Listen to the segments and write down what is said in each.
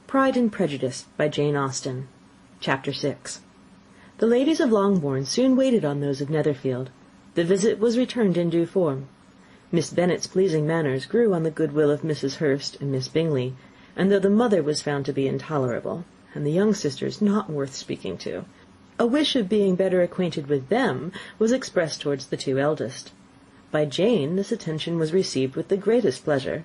Pride and Prejudice by Jane Austen. Chapter 6. The ladies of Longbourn soon waited on those of Netherfield. The visit was returned in due form. Miss Bennet's pleasing manners grew on the goodwill of Mrs. Hurst and Miss Bingley, and though the mother was found to be intolerable, and the young sisters not worth speaking to, a wish of being better acquainted with them was expressed towards the two eldest. By Jane this attention was received with the greatest pleasure,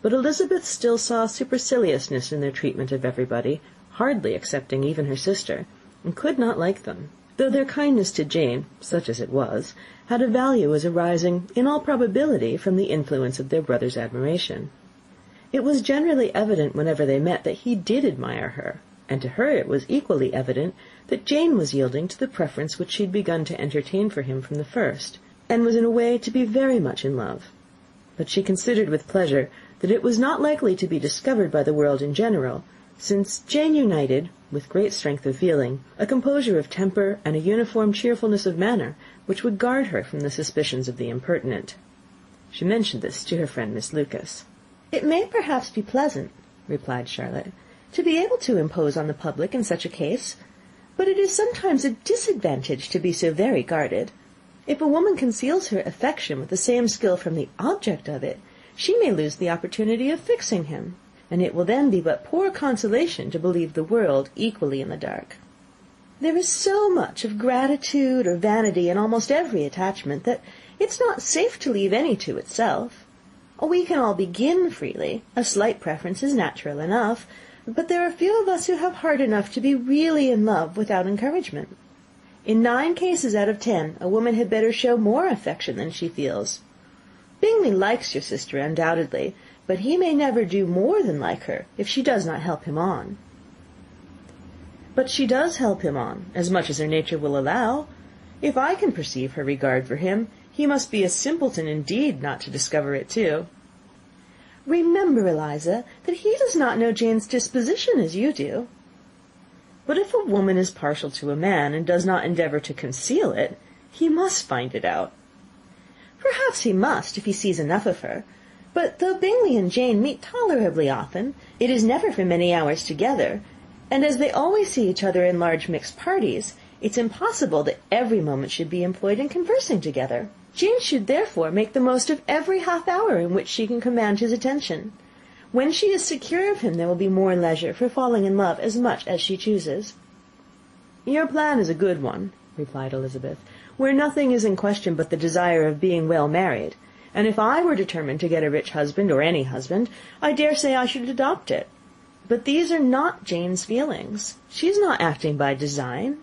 but Elizabeth still saw superciliousness in their treatment of everybody, hardly excepting even her sister, and could not like them, though their kindness to Jane, such as it was, had a value as arising, in all probability, from the influence of their brother's admiration. It was generally evident whenever they met that he did admire her, and to her it was equally evident that Jane was yielding to the preference which she had begun to entertain for him from the first, and was in a way to be very much in love. But she considered with pleasure that it was not likely to be discovered by the world in general, since Jane united, with great strength of feeling, a composure of temper and a uniform cheerfulness of manner which would guard her from the suspicions of the impertinent. She mentioned this to her friend Miss Lucas. "It may perhaps be pleasant," replied Charlotte, "to be able to impose on the public in such a case, but it is sometimes a disadvantage to be so very guarded. If a woman conceals her affection with the same skill from the object of it, she may lose the opportunity of fixing him, and it will then be but poor consolation to believe the world equally in the dark. There is so much of gratitude or vanity in almost every attachment that it's not safe to leave any to itself. We can all begin freely, a slight preference is natural enough, but there are few of us who have heart enough to be really in love without encouragement. In 9 cases out of 10, a woman had better show more affection than she feels. Bingley likes your sister undoubtedly, but he may never do more than like her if she does not help him on." "But she does help him on, as much as her nature will allow. If I can perceive her regard for him, he must be a simpleton indeed not to discover it too." "Remember, Eliza, that he does not know Jane's disposition as you do." "But if a woman is partial to a man, and does not endeavour to conceal it, he must find it out." "Perhaps he must, if he sees enough of her. But though Bingley and Jane meet tolerably often, it is never for many hours together, and as they always see each other in large mixed parties, it's impossible that every moment should be employed in conversing together. Jane should therefore make the most of every half hour in which she can command his attention. When she is secure of him, there will be more leisure for falling in love as much as she chooses." "Your plan is a good one," replied Elizabeth, "where nothing is in question but the desire of being well married, and if I were determined to get a rich husband, or any husband, I dare say I should adopt it. But these are not Jane's feelings. She is not acting by design.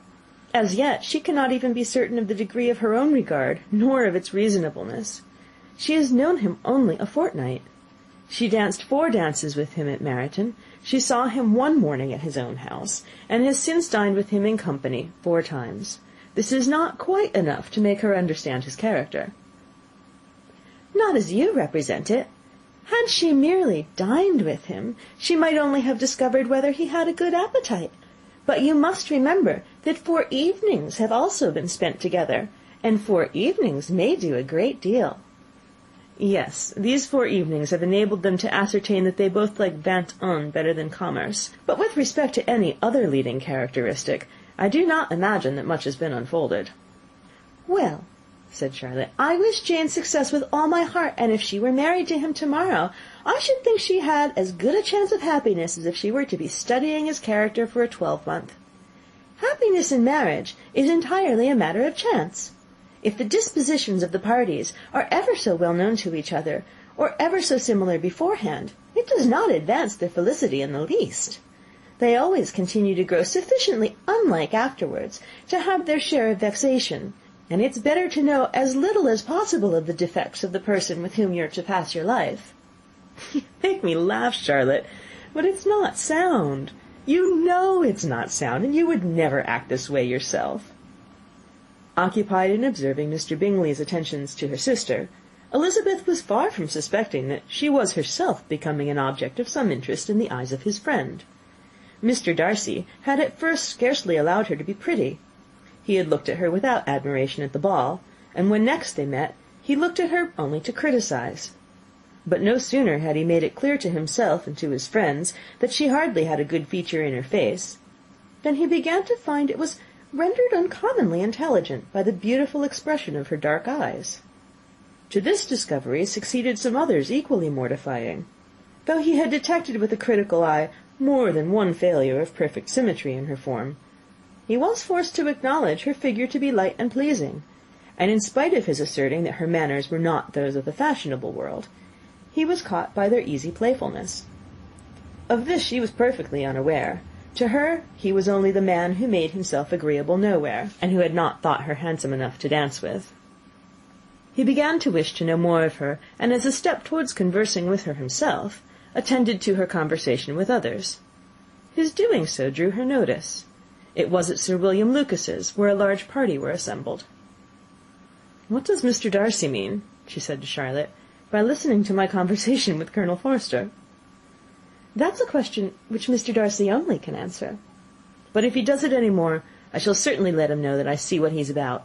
As yet she cannot even be certain of the degree of her own regard, nor of its reasonableness. She has known him only a fortnight. She danced 4 dances with him at Meryton. She saw him one morning at his own house, and has since dined with him in company 4 times. This is not quite enough to make her understand his character." "Not as you represent it. Had she merely dined with him, she might only have discovered whether he had a good appetite. But you must remember that 4 evenings have also been spent together, and 4 evenings may do a great deal." "Yes, these 4 evenings have enabled them to ascertain that they both like vingt-un better than commerce. But with respect to any other leading characteristic, I do not imagine that much has been unfolded." "Well," said Charlotte, "I wish Jane success with all my heart, and if she were married to him tomorrow, I should think she had as good a chance of happiness as if she were to be studying his character for a 12-month. Happiness in marriage is entirely a matter of chance. If the dispositions of the parties are ever so well known to each other, or ever so similar beforehand, it does not advance their felicity in the least. They always continue to grow sufficiently unlike afterwards to have their share of vexation, and it's better to know as little as possible of the defects of the person with whom you're to pass your life." "You make me laugh, Charlotte, but it's not sound. You know it's not sound, and you would never act this way yourself." Occupied in observing Mr. Bingley's attentions to her sister, Elizabeth was far from suspecting that she was herself becoming an object of some interest in the eyes of his friend. Mr. Darcy had at first scarcely allowed her to be pretty. He had looked at her without admiration at the ball, and when next they met, he looked at her only to criticize. But no sooner had he made it clear to himself and to his friends that she hardly had a good feature in her face, than he began to find it was rendered uncommonly intelligent by the beautiful expression of her dark eyes. To this discovery succeeded some others equally mortifying. Though he had detected with a critical eye more than one failure of perfect symmetry in her form, he was forced to acknowledge her figure to be light and pleasing, and in spite of his asserting that her manners were not those of the fashionable world, he was caught by their easy playfulness. Of this she was perfectly unaware. To her he was only the man who made himself agreeable nowhere, and who had not thought her handsome enough to dance with. He began to wish to know more of her, and as a step towards conversing with her himself, attended to her conversation with others. His doing so drew her notice. It was at Sir William Lucas's, where a large party were assembled. "What does Mr. Darcy mean," she said to Charlotte, "by listening to my conversation with Colonel Forster?" "That's a question which Mr. Darcy only can answer. But if he does it any more, I shall certainly let him know that I see what he's about.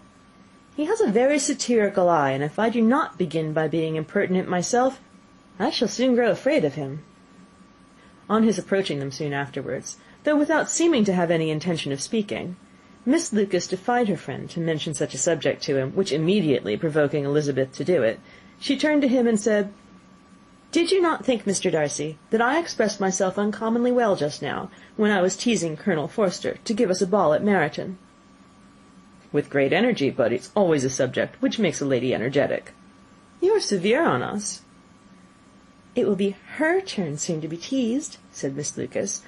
He has a very satirical eye, and if I do not begin by being impertinent myself, I shall soon grow afraid of him." On his approaching them soon afterwards, though without seeming to have any intention of speaking, Miss Lucas defied her friend to mention such a subject to him, which immediately provoking Elizabeth to do it, she turned to him and said, "Did you not think, Mr. Darcy, that I expressed myself uncommonly well just now, when I was teasing Colonel Forster to give us a ball at Meryton?" "With great energy, but it's always a subject which makes a lady energetic." "You are severe on us." "It will be her turn soon to be teased," said Miss Lucas.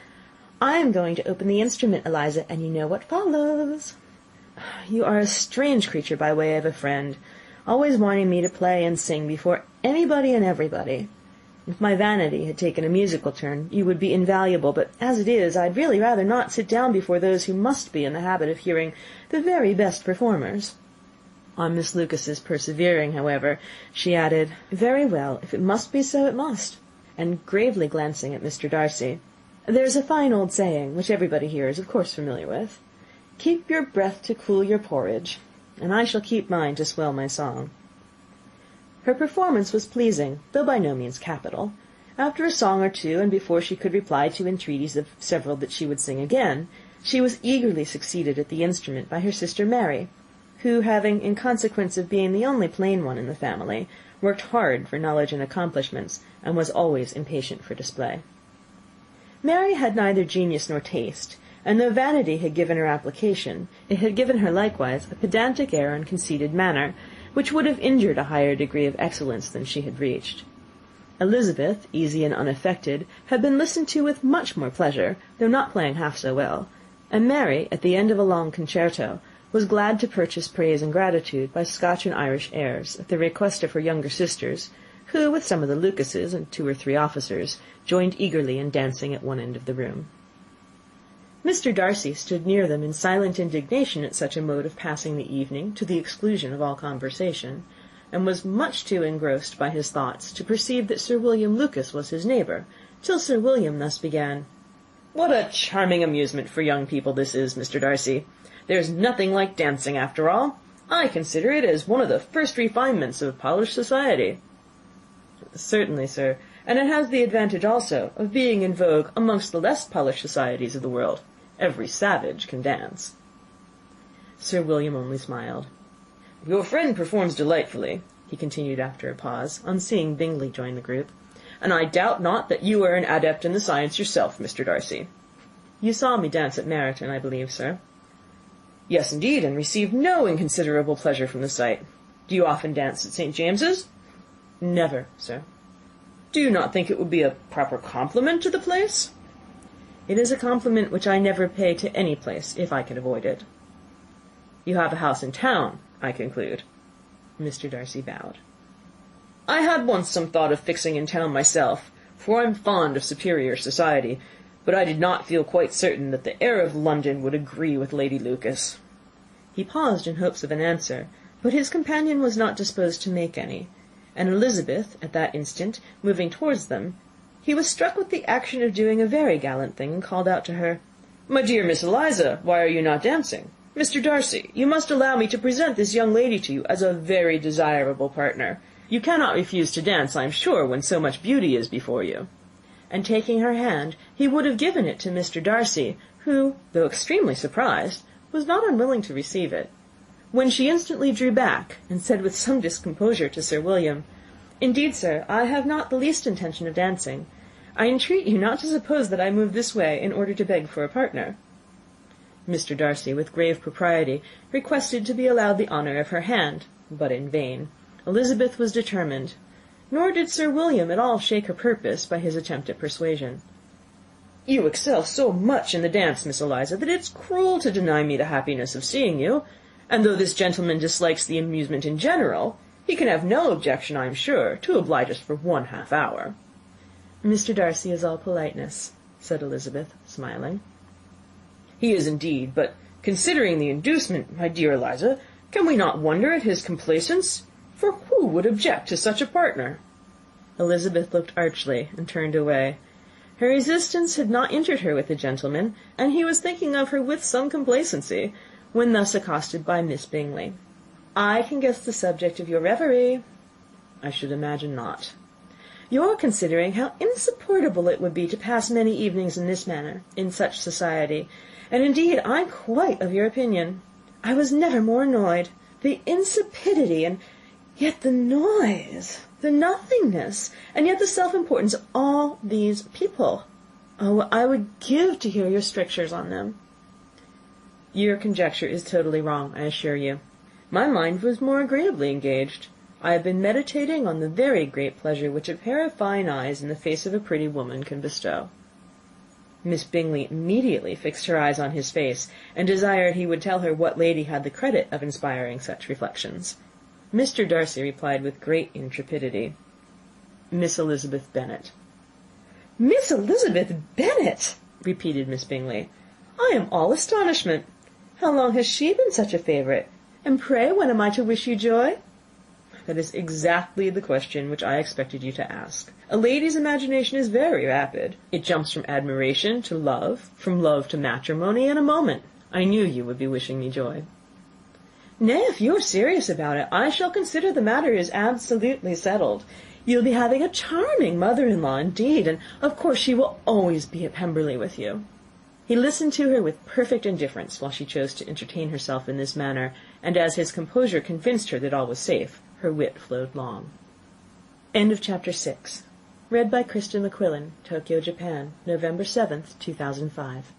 "I am going to open the instrument, Eliza, and you know what follows." "You are a strange creature by way of a friend, always wanting me to play and sing before anybody and everybody. If my vanity had taken a musical turn, you would be invaluable, but as it is, I'd really rather not sit down before those who must be in the habit of hearing the very best performers." On Miss Lucas's persevering, however, she added, "Very well, if it must be so, it must," and gravely glancing at Mr. Darcy, "There's a fine old saying, which everybody here is of course familiar with, 'Keep your breath to cool your porridge,' and I shall keep mine to swell my song." Her performance was pleasing, though by no means capital. After a song or two, and before she could reply to entreaties of several that she would sing again, she was eagerly succeeded at the instrument by her sister Mary, who, having, in consequence of being the only plain one in the family, worked hard for knowledge and accomplishments, and was always impatient for display. Mary had neither genius nor taste, and though vanity had given her application, it had given her likewise a pedantic air and conceited manner, which would have injured a higher degree of excellence than she had reached. Elizabeth, easy and unaffected, had been listened to with much more pleasure, though not playing half so well, and Mary, at the end of a long concerto, was glad to purchase praise and gratitude by Scotch and Irish airs, at the request of her younger sisters, who, with some of the Lucases and 2 or 3 officers, joined eagerly in dancing at one end of the room. Mr. Darcy stood near them in silent indignation at such a mode of passing the evening, to the exclusion of all conversation, and was much too engrossed by his thoughts to perceive that Sir William Lucas was his neighbour, till Sir William thus began: "What a charming amusement for young people this is, Mr. Darcy! There's nothing like dancing, after all. I consider it as one of the first refinements of polished society." "Certainly, sir, and it has the advantage also of being in vogue amongst the less polished societies of the world. Every savage can dance." Sir William only smiled. "Your friend performs delightfully," he continued after a pause, on seeing Bingley join the group, "and I doubt not that you are an adept in the science yourself, Mr. Darcy." "You saw me dance at Meryton, I believe, sir?" "Yes, indeed, and received no inconsiderable pleasure from the sight. Do you often dance at St. James's?" "Never, sir." "Do you not think it would be a proper compliment to the place?" "It is a compliment which I never pay to any place, if I can avoid it." "You have a house in town, I conclude." Mr. Darcy bowed. "I had once some thought of fixing in town myself, for I am fond of superior society, but I did not feel quite certain that the air of London would agree with Lady Lucas." He paused in hopes of an answer, but his companion was not disposed to make any, and Elizabeth, at that instant, moving towards them, he was struck with the action of doing a very gallant thing, and called out to her, "My dear Miss Eliza, why are you not dancing? Mr. Darcy, you must allow me to present this young lady to you as a very desirable partner. You cannot refuse to dance, I am sure, when so much beauty is before you." And taking her hand, he would have given it to Mr. Darcy, who, though extremely surprised, was not unwilling to receive it, when she instantly drew back, and said with some discomposure to Sir William, "Indeed, sir, I have not the least intention of dancing. I entreat you not to suppose that I move this way in order to beg for a partner." Mr. Darcy, with grave propriety, requested to be allowed the honour of her hand, but in vain. Elizabeth was determined, nor did Sir William at all shake her purpose by his attempt at persuasion. "You excel so much in the dance, Miss Eliza, that it's cruel to deny me the happiness of seeing you, and though this gentleman dislikes the amusement in general, he can have no objection, I am sure, to oblige us for 1/2 hour." "Mr. Darcy is all politeness," said Elizabeth, smiling. "He is indeed, but considering the inducement, my dear Eliza, can we not wonder at his complaisance? For who would object to such a partner?" Elizabeth looked archly and turned away. Her resistance had not injured her with the gentleman, and he was thinking of her with some complacency, when thus accosted by Miss Bingley. "I can guess the subject of your reverie." "I should imagine not." "You're considering how insupportable it would be to pass many evenings in this manner, in such society, and indeed I'm quite of your opinion. I was never more annoyed. The insipidity, and yet the noise, the nothingness, and yet the self-importance of all these people. Oh, I would give to hear your strictures on them." "Your conjecture is totally wrong, I assure you. My mind was more agreeably engaged. I have been meditating on the very great pleasure which a pair of fine eyes in the face of a pretty woman can bestow." Miss Bingley immediately fixed her eyes on his face, and desired he would tell her what lady had the credit of inspiring such reflections. Mr. Darcy replied with great intrepidity, "Miss Elizabeth Bennet." "Miss Elizabeth Bennet!" repeated Miss Bingley. "I am all astonishment. How long has she been such a favourite? And pray, when am I to wish you joy?" "That is exactly the question which I expected you to ask. A lady's imagination is very rapid. It jumps from admiration to love, from love to matrimony, in a moment. I knew you would be wishing me joy." "Nay, if you are serious about it, I shall consider the matter is absolutely settled. You'll be having a charming mother-in-law indeed, and of course she will always be at Pemberley with you." He listened to her with perfect indifference while she chose to entertain herself in this manner, and as his composure convinced her that all was safe, her wit flowed long. Chapter 6. Read by Kristen McQuillan, Tokyo, Japan, November 7th, 2005.